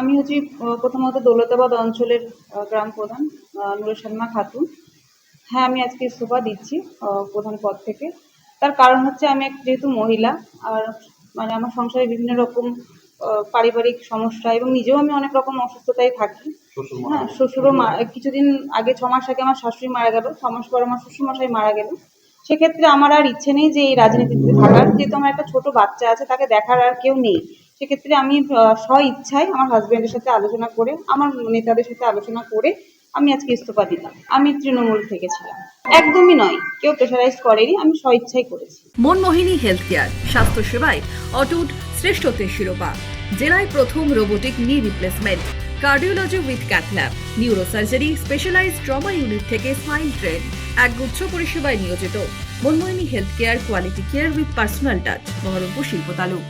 আমি হচ্ছি প্রথমত দৌলতাবাদ অঞ্চলের গ্রাম প্রধান নুরে সালমা খাতুন। হ্যাঁ, আমি আজকে ইস্তফা দিচ্ছি প্রধান পদ থেকে। তার কারণ হচ্ছে আমি যেহেতু মহিলা, আর মানে আমার সংসারে বিভিন্ন রকম পারিবারিক সমস্যা এবং নিজেও আমি অনেক রকম অসুস্থতায় থাকি। হ্যাঁ, শ্বশুরও কিছুদিন আগে 6 মাস আগে আমার শাশুড়ি মারা গেল, 6 মাস পর আমার শ্বশুরমশাই মারা গেল। সেক্ষেত্রে আমার আর ইচ্ছে নেই যে এই রাজনীতিতে থাকার, যেহেতু আমার একটা ছোট বাচ্চা আছে, তাকে দেখার আর কেউ নেই। সেক্ষেত্রে আমি স্ব ইচ্ছায় আমার হাজবেন্ডের সাথে আলোচনা করে, আমার নেতাদের সাথে আলোচনা করে আমি আজকে ইস্তফা দিলাম। আমি তৃণমূল থেকে ছিলাম। একদমই নয়, কেউ প্রেশারাইজ করেনি, আমি স্ব ইচ্ছাই করেছি। মনমোহিনী হেলথ কেয়ার, স্বাস্থ্য সেবায় অটুট শ্রেষ্ঠত্বের শিরোপা। জেলায় প্রথম robotic knee replacement, cardiology with cath lab, neurosurgery, specialized trauma unit থেকে স্পাইন ট্রেন, একগুচ্ছ পরিষেবায় নিয়োজিত। Manmohini health care, quality care with personal touch, Baharampur শিল্প তালুক।